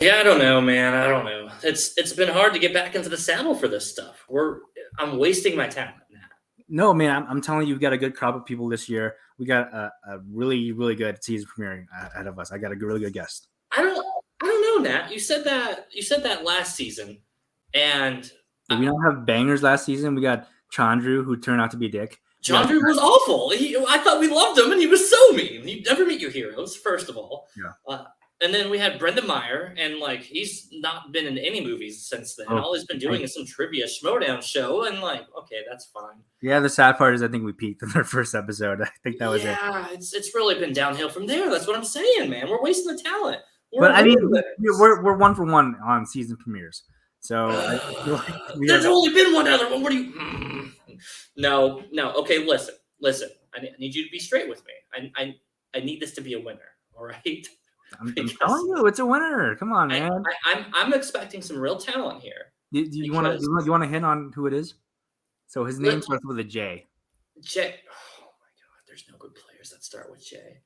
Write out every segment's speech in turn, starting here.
Yeah, I don't know, man. I don't know. It's been hard to get back into the saddle for this stuff. I'm wasting my talent now. No, man, I'm telling you, we've got a good crop of people this year. We got a really, really good season premiering ahead of us. I got a really good guest. I don't know, Nat. You said that last season, and Did we not have bangers last season? We got Chandru, who turned out to be a dick. Chandru was awful. I thought we loved him, and he was so mean. You never meet your heroes, first of all. Yeah. And then we had Brendan Meyer, and like he's not been in any movies since then. All he's been doing is some trivia Schmodown show, and like, okay, that's fine. Yeah, the sad part is I think we peaked in our first episode. I think that was it. Yeah, it's really been downhill from there. That's what I'm saying, man. We're wasting the talent. But I mean, we're 1 for 1 on season premieres. So I feel like there's only been one other one. What do you? No. Okay, listen. I need you to be straight with me. I need this to be a winner. All right. I'm telling you, it's a winner. Come on, man. I'm expecting some real talent here. Do you want to hit on who it is? So his name starts with a J. J. Oh my God, there's no good players that start with J.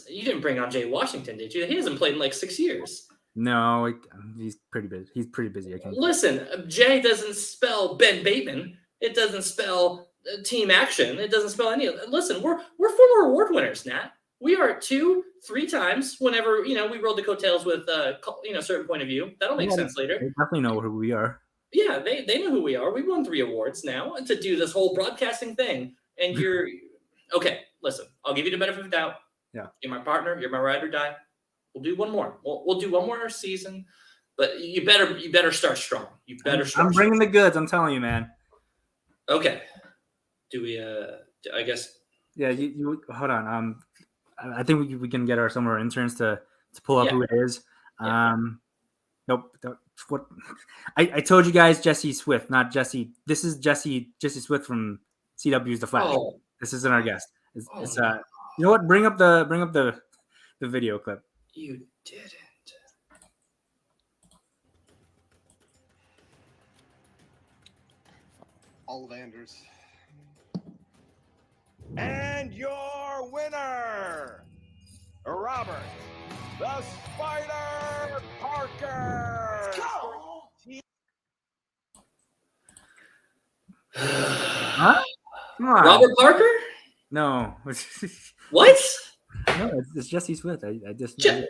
You didn't bring on Jay Washington, did you? He hasn't played in like 6 years. No, he's pretty busy. He's pretty busy. I can't. Listen, J doesn't spell Ben Bateman. It doesn't spell team action. It doesn't spell any of it. Listen, we're former award winners, Nat. We are 2-3 times whenever, we rode the coattails with, a certain point of view. That'll make sense later. They definitely know who we are. Yeah, they know who we are. We won 3 awards now to do this whole broadcasting thing. And you're – okay, listen. I'll give you the benefit of the doubt. Yeah. You're my partner. You're my ride or die. We'll do one more. We'll do one more season. But you better start strong. You better start I'm bringing the goods. I'm telling you, man. Okay. Do we I guess – Yeah, you hold on. I think we can get our summer interns to pull up who it is. Nope. What I told you guys, Jesse Swift, not Jesse. This is Jesse Swift from CW's The Flash. Oh. This isn't our guest. It's you know what? Bring up the video clip. You didn't. Ollivanders. And your winner, Robert the Spider Parker. Huh? Come on. Robert Parker? No. What? No, it's Jesse Swift. I just that.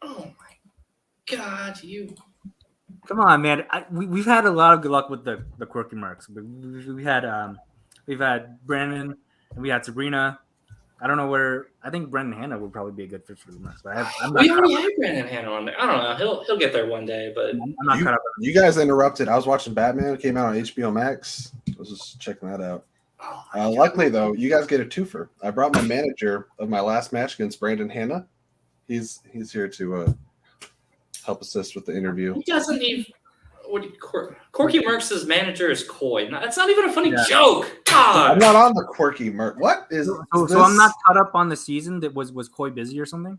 Oh my God, you. Come on, man. We've had a lot of good luck with the quirky marks. We've had Brandon and we had Sabrina. I don't know where. I think Brendan Hanna would probably be a good fit for the marks. But we already have Brandon Hanna on there. I don't know. He'll get there one day. But I'm not caught up. You guys interrupted. I was watching Batman. It came out on HBO Max. I was just checking that out. Luckily, though, you guys get a twofer. I brought my manager of my last match against Brandon Hanna. He's here to help assist with the interview. He doesn't even. Corky Merck's manager is Coy. That's not even a funny joke. God. I'm not on the Quirky Merck. What is? So I'm not caught up on the season. That was Coy busy or something?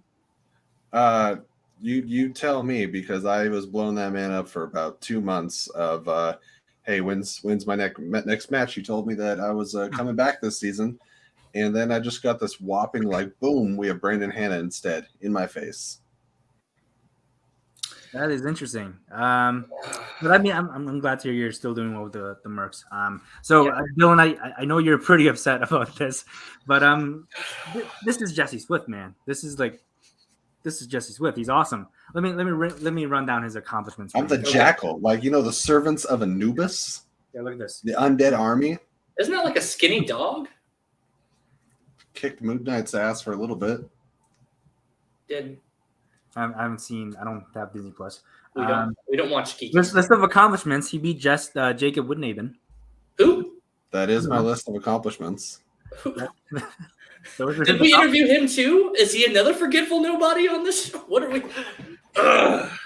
You tell me, because I was blowing that man up for about 2 months of hey, when's my next match? You told me that I was coming back this season, and then I just got this whopping boom, we have Brandon Hanna instead in my face. That is interesting. But I mean, I'm glad to hear you're still doing well with the Mercs. Dylan, I know you're pretty upset about this, but this is Jesse Swift, man. This is Jesse Swift. He's awesome. Let me run down his accomplishments. I'm the Jackal, the servants of Anubis. Yeah, look at this. The undead army. Isn't that like a skinny dog? Kicked Moon Knight's ass for a little bit. I haven't seen. I don't have Disney Plus. We don't watch Kiki. List of accomplishments. He beat Jacob Woodnaven. Who? That is my list of accomplishments. Did we interview him too? Is he another forgetful nobody on this show? What are we?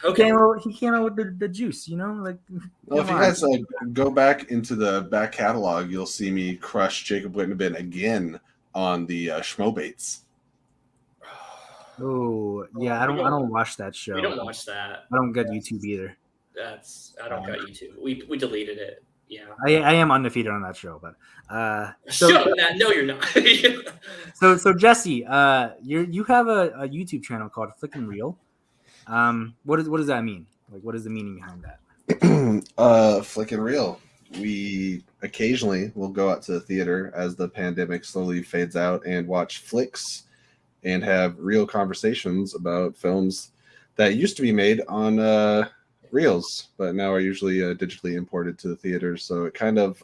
Okay. He came out with the juice, Well, if you guys go back into the back catalog, you'll see me crush Jacob Whitney again on the Schmobates. Oh yeah, I don't watch that show. We don't watch that. I don't get YouTube either. I don't got YouTube. We deleted it. Yeah. I am undefeated on that show, but Shut up, Nat. No, you're not. so Jesse, you have a YouTube channel called Flick and Reel. What does that mean? Like, what is the meaning behind that? Flick and Reel. We occasionally will go out to the theater as the pandemic slowly fades out and watch flicks and have real conversations about films that used to be made on reels, but now are usually digitally imported to the theaters. So it kind of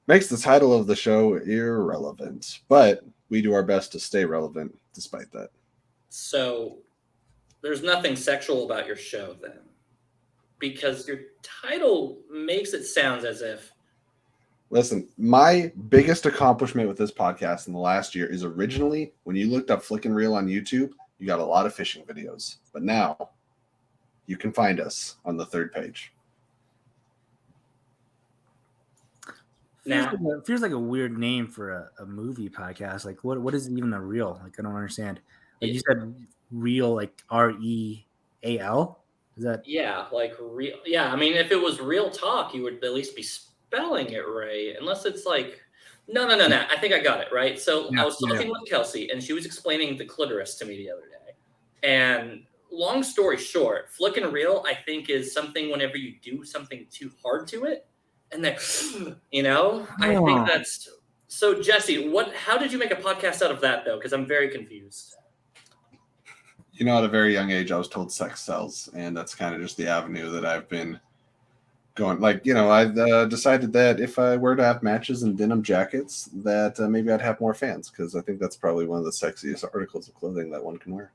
makes the title of the show irrelevant, but we do our best to stay relevant despite that. So there's nothing sexual about your show then, because your title makes it sound as if. Listen, my biggest accomplishment with this podcast in the last year is originally when you looked up Flick and Reel on YouTube, you got a lot of fishing videos, but now you can find us on the third page. Now, Feels like a weird name for a movie podcast. Like, what is even a reel? Like, I don't understand. Like you said, real, like REAL. Is that? yeah, like real. Yeah, I mean, if it was real talk, you would at least be spelling it right. Unless it's like, no. I think I got it right. So Yeah, I was talking with Kelsey, and she was explaining the clitoris to me the other day. And long story short, Flick and Reel, I think, is something whenever you do something too hard to it, and then, I think that's. So Jesse, how did you make a podcast out of that though? Because I'm very confused. At a very young age, I was told sex sells, and that's kind of just the avenue that I've been going. Like, I decided that if I were to have matches in denim jackets, that maybe I'd have more fans, because I think that's probably one of the sexiest articles of clothing that one can wear.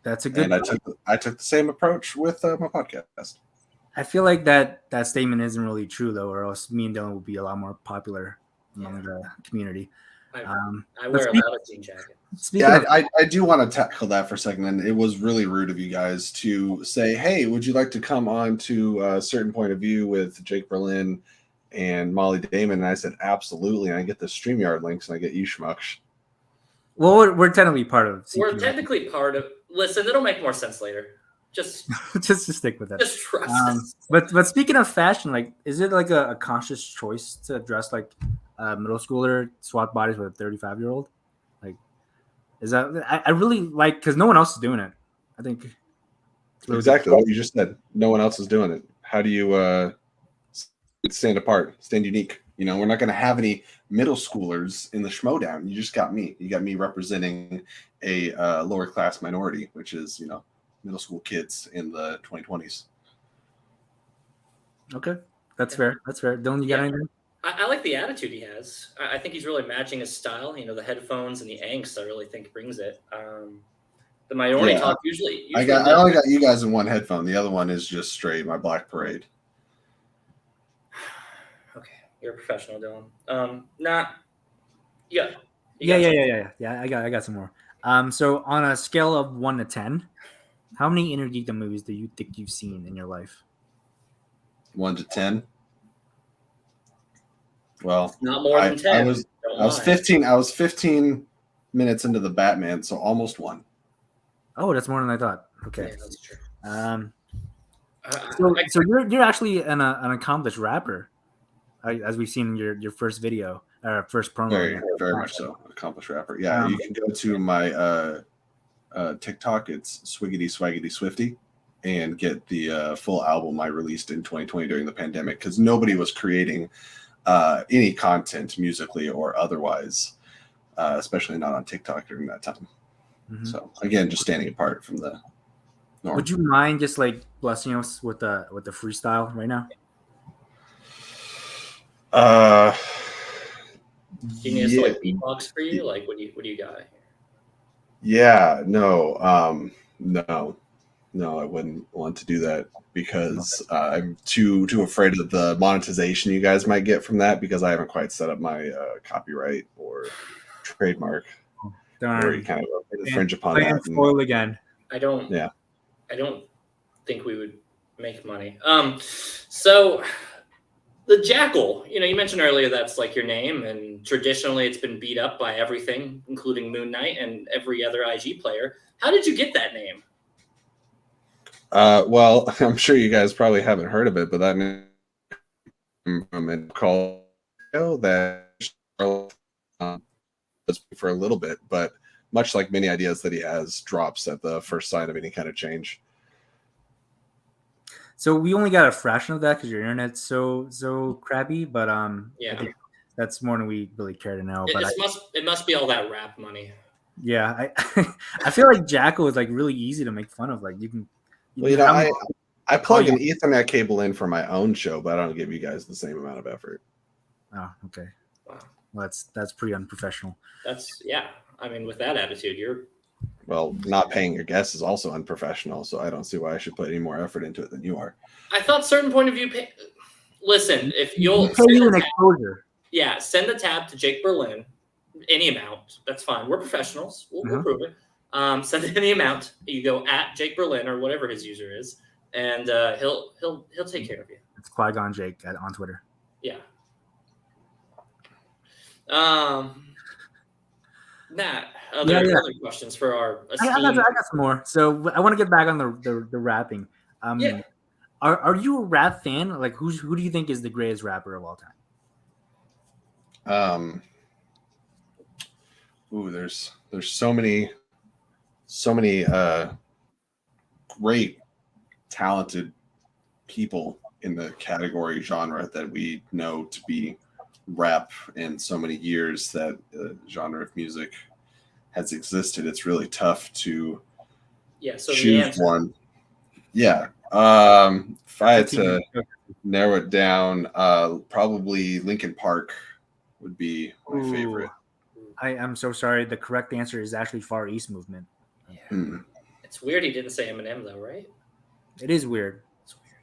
That's a good. And I took the same approach with my podcast. I feel like that statement isn't really true though, or else me and Dylan would be a lot more popular among the community. I wear a lot of jean jacket. I do want to tackle that for a second, and it was really rude of you guys to say, "Hey, would you like to come on to a certain point of view with Jake Berlin and Molly Damon?" And I said, "Absolutely." And I get the StreamYard links, and I get you schmucks. Well, we're technically part of. CP. We're technically part of. Listen, it'll make more sense later. Just just to stick with it. Just trust us. But speaking of fashion, like, is it like a conscious choice to dress like a middle schooler, swap bodies with a 35-year-old? Like, is that I really like, because no one else is doing it. I think really exactly what you just said. No one else is doing it. How do you stand apart, stand unique? We're not going to have any middle schoolers in the Schmodown. You just got me. You got me representing a lower class minority, which is middle school kids in the 2020s. Okay, that's fair. Dylan, you got anything? I like the attitude he has. I think he's really matching his style. The headphones and the angst, I really think brings it. The minority talk usually I only got you guys in one headphone. The other one is just straight my Black Parade. Okay, you're a professional, Dylan. Yeah. I got some more. So on a scale of 1 to 10, how many Inner Geekdom movies do you think you've seen in your life? 1 to 10. Well, not more than 10. I was 15. I was 15 minutes into the Batman, so almost 1. Oh, that's more than I thought. Okay. Yeah, that's true. So you're actually an accomplished rapper, as we've seen in your first video or first promo. Very, very much so. Accomplished rapper. Yeah, you can go to my TikTok. It's Swiggity Swaggity Swifty, and get the full album I released in 2020 during the pandemic, because nobody was creating any content musically or otherwise, especially not on TikTok during that time. Mm-hmm. So again, just standing apart from the norm. Would you mind just like blessing us with the freestyle right now? Do you need us to like beatbox for you? Like, what do you got? Yeah, no, I wouldn't want to do that, because I'm too afraid of the monetization you guys might get from that, because I haven't quite set up my copyright or trademark. Where you kind of infringe upon that. Spoil again. I don't think we would make money. So the Jackal, you mentioned earlier that's like your name, and traditionally it's been beat up by everything, including Moon Knight and every other IG player. How did you get that name? Well, I'm sure you guys probably haven't heard of it, but that name from a call that for a little bit, but much like many ideas that he has, drops at the first sign of any kind of change. So we only got a fraction of that because your internet's so crappy, but I Yeah. think that's more than we really care to know. It, But it must be all that rap money. I I feel like Jackal is like really easy to make fun of. Like you can, Well, you know, I plug an Ethernet cable in for my own show, but I don't give you guys the same amount of effort. Oh, okay. Wow. Well, that's pretty unprofessional. That's yeah. I mean, with that attitude, you're Well, not paying your guests is also unprofessional, so I don't see why I should put any more effort into it than you are. I thought certain point of view. Listen, if you'll pay you an exposure. Yeah, send the tab to Jake Berlin, any amount. That's fine. We're professionals. We'll prove it. Send any amount. You go at Jake Berlin or whatever his user is, and he'll take care of you. It's Qui-Gon Jake on Twitter. Yeah. Matt, other questions for our I got some more. So I want to get back on the rapping. Yeah. Are you a rap fan? Like who do you think is the greatest rapper of all time? There's so many great talented people in the category genre that we know to be rap in so many years that the genre of music has existed. It's really tough to choose one. Yeah. If I had to narrow it down, probably Linkin Park would be my favorite. I'm so sorry. The correct answer is actually Far East Movement. Yeah. It's weird he didn't say Eminem though, right? It is weird.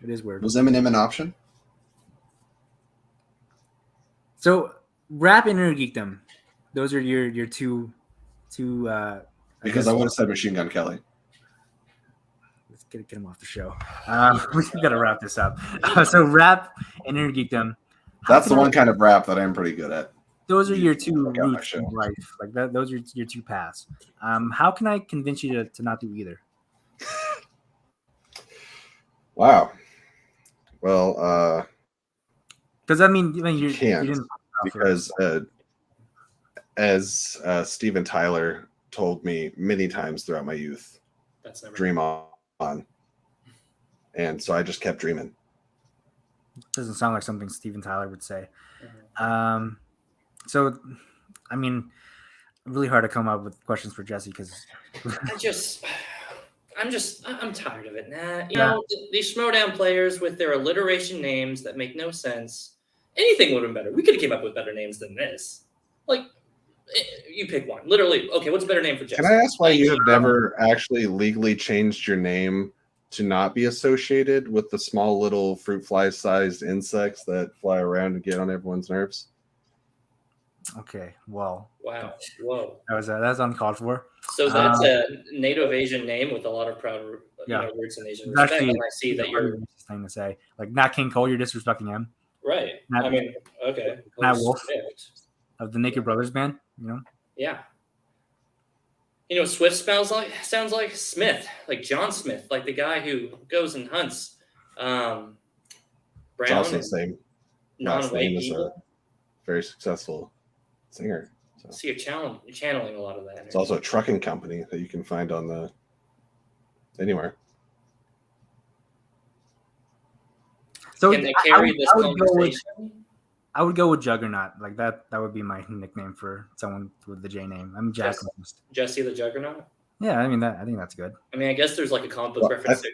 It is weird. Was Eminem an option? So rap and Inner Geekdom, those are your two. Because I would have said Machine Gun Kelly. Let's get him off the show. We gotta wrap this up. So rap and Inner Geekdom. That's the one kind of rap that I'm pretty good at. Those are your two routes in life. Like that, those are your two paths. How can I convince you to not do either? Wow. Well, because I mean you can't didn't because as Steven Tyler told me many times throughout my youth, dream on. And so I just kept dreaming. Doesn't sound like something Steven Tyler would say. Mm-hmm. So, I mean, really hard to come up with questions for Jesse because I'm tired of it. You know, these Schmodown players with their alliteration names that make no sense. Anything would have been better. We could have came up with better names than this. Like, you pick one. Literally, okay, what's a better name for Jesse? Can I ask why you have never actually legally changed your name to not be associated with the small little fruit fly-sized insects that fly around and get on everyone's nerves? Okay, well. Wow. Whoa. That's uncalled for. So that's a Native Asian name with a lot of proud roots in Asian respect. And I see that you're thing to say. Like Nat King Cole, you're disrespecting him. Right. I mean, okay. Nat Wolf of the Naked Brothers band, you know? Yeah. You know, Swift sounds like Smith, like John Smith, like the guy who goes and hunts. Brown. It's also the same. Non-white people. Very successful singer. So you're channeling a lot of that energy. It's also a trucking company that you can find on anywhere. So can they carry this conversation? I would go with Juggernaut. Like that would be my nickname for someone with the J name. I'm Jack. Jesse the Juggernaut? Yeah, I mean I think that's good. I mean, I guess there's like a comic book reference there.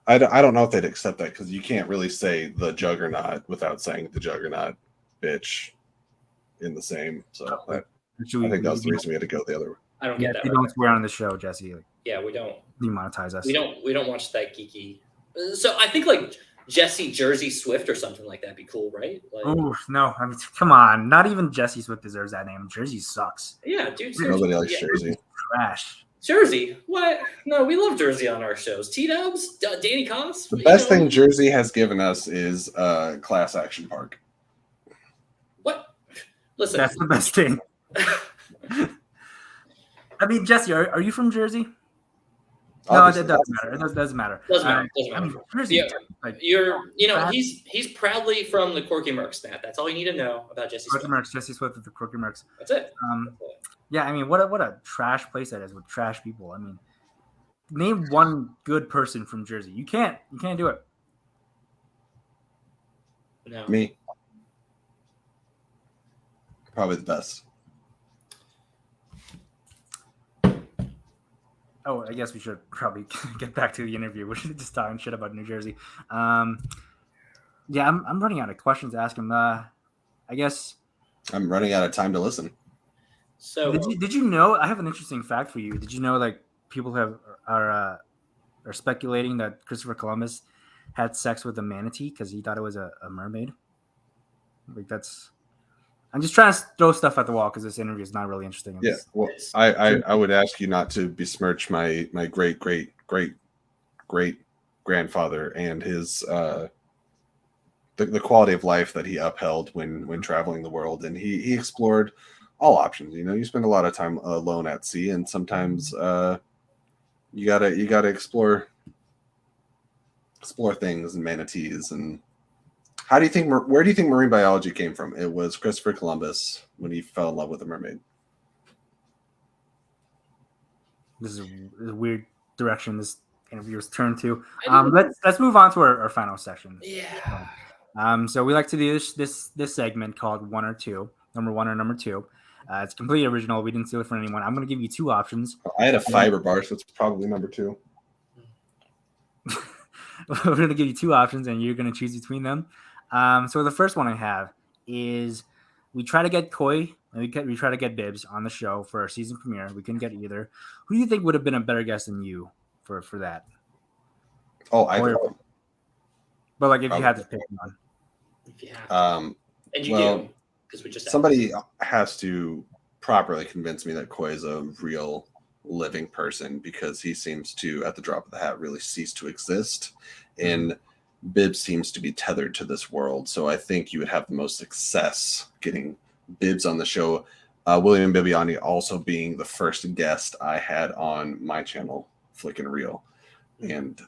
I don't know if they'd accept that because you can't really say the Juggernaut without saying the Juggernaut bitch in the same. So I think that was the reason we had to go the other way. I don't get that. We don't swear on the show, Jesse. Yeah, we don't demonetize us. We don't watch that geeky. So I think like Jesse Jersey Swift or something like that'd be cool, right? Like, oh no! I mean, come on. Not even Jesse Swift deserves that name. Jersey sucks. Yeah, dude. Nobody likes Jersey. Trash. Jersey? What? No, we love Jersey on our shows. T-Dubs, Danny Koss. The best thing Jersey has given us is Class Action Park. What? Listen, that's the best thing. I mean, Jesse, are you from Jersey? No, Obviously, it doesn't matter. It doesn't matter. Doesn't matter. Doesn't I matter. mean, Jersey, Yeah, like you're he's proudly from the Corky Mercs, Nat. That's all you need to know about Jesse Quirky Swift. Mercs, Jesse Swift with the Quirky Mercs. That's it. Yeah, I mean, what a trash place that is with trash people. I mean, name one good person from Jersey. You can't do it. No. Me. Probably the best. Oh, I guess we should probably get back to the interview. We're just talking shit about New Jersey. Yeah, I'm running out of questions to ask him. I guess. I'm running out of time to listen. So Did you know? I have an interesting fact for you. Did you know like people are speculating that Christopher Columbus had sex with a manatee because he thought it was a mermaid? Like that's. I'm just trying to throw stuff at the wall because this interview is not really interesting. Yeah, well, I would ask you not to besmirch my great grandfather and his the quality of life that he upheld when traveling the world, and he explored all options. You know, you spend a lot of time alone at sea, and sometimes you gotta explore things and manatees. And where do you think marine biology came from? It was Christopher Columbus when he fell in love with a mermaid. This is a weird direction this interview is turned to. Let's move on to our final section. Yeah. So we like to do this segment called One or Two, number one or number two. It's completely original. We didn't steal it from anyone. I'm going to give you two options. I had a fiber bar, so it's probably number two. We're going to give you two options, and you're going to choose between them. So the first one I have is we try to get Koi and we try to get Bibbs on the show for our season premiere. We couldn't get either. Who do you think would have been a better guest than you for that? Oh, either one. But like if you had to pick one. If you have Um, and you well, do, because we just somebody has to properly convince me that Koi is a real living person, because he seems to, at the drop of the hat, really cease to exist. And Bibbs seems to be tethered to this world. So I think you would have the most success getting Bibbs on the show. William Bibiani also being the first guest I had on my channel, Flick and Reel, and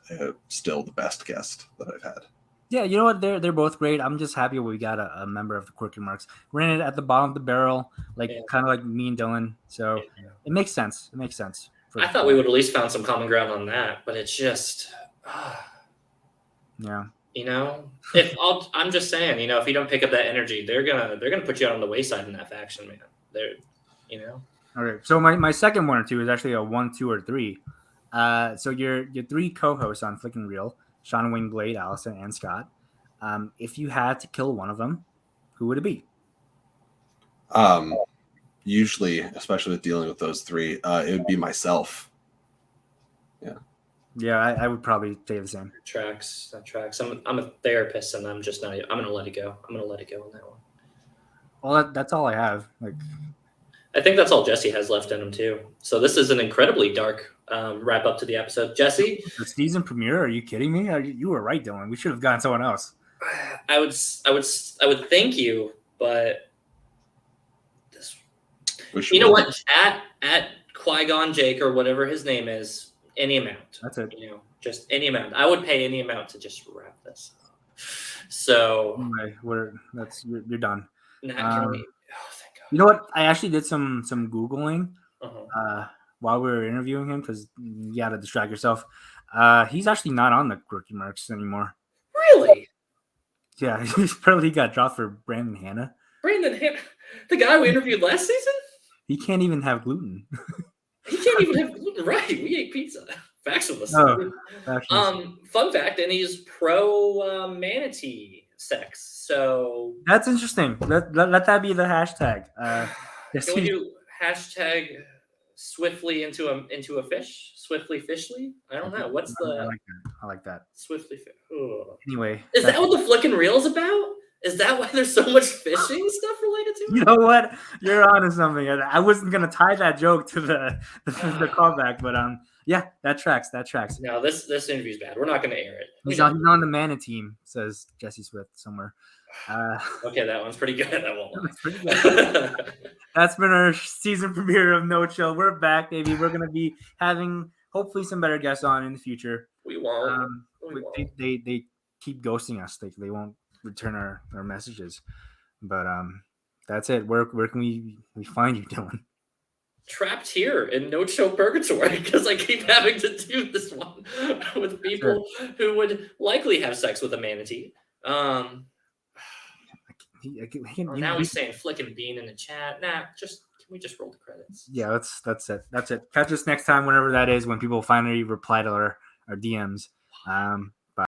still the best guest that I've had. Yeah, you know what? They're both great. I'm just happy we got a member of the Quirky Marks. Ran it at the bottom of the barrel, kind of like me and Dylan. So it makes sense. It makes sense. I thought we would at least found some common ground on that, but it's just, yeah. You know, I'm just saying, you know, if you don't pick up that energy, they're gonna put you out on the wayside in that faction, man. They're, you know. All right. So my second one or two is actually a 1, 2, or 3. So your three co-hosts on Flick and Reel, Sean Wayne Blade, Allison, and Scott. If you had to kill one of them, who would it be? Usually, especially with dealing with those three, it would be myself. Yeah. Yeah, I would probably say the same. That tracks. I'm a therapist, and I'm just not. I'm gonna let it go. I'm gonna let it go on that one. Well, that's all I have. Like, I think that's all Jesse has left in him too. So this is an incredibly dark wrap up to the episode. Jesse, the season premiere? Are you kidding me? You were right, Dylan. We should have gotten someone else. I would thank you, but this. You know what? At Qui-Gon Jake or whatever his name is, any amount. That's it. You know, just any amount. I would pay any amount to just wrap this up. So anyway, you're done. Thank God. You know what? I actually did some Googling Uh-huh. While we were interviewing him, because you got to distract yourself. He's actually not on the Quirky Marks anymore. Really? Yeah, he got dropped for Brandon Hanna. Brandon Hanna, the guy we interviewed last season? He can't even have gluten. He can't even have gluten. Right. We ate pizza. Factualist. Oh, fun fact, and he's pro manatee sex. So that's interesting. Let that be the hashtag. Can we do hashtag swiftly into a fish? Swiftly fishly? I don't know. What's the I like that. Swiftly Anyway. Is that what the Flick and Reel is about? Is that why there's so much fishing stuff related to it? You know what? You're onto something. I wasn't gonna tie that joke to the callback, but yeah, that tracks. No, this interview's bad. We're not gonna air it. He's on the Mana team, says Jesse Swift somewhere. Okay, that one's pretty good. That won't That's pretty good. That's been our season premiere of No Chill. We're back, baby. We're gonna be having hopefully some better guests on in the future. We won't. We But won't. they keep ghosting us. They won't return our messages. But that's it. Where can we find you, Dylan? Trapped here in no show purgatory because I keep having to do this one with people who would likely have sex with a manatee. Now he's saying flick and bean in the chat. Nah, can we just roll the credits? Yeah, that's it. Catch us next time, whenever that is, when people finally reply to our DMs.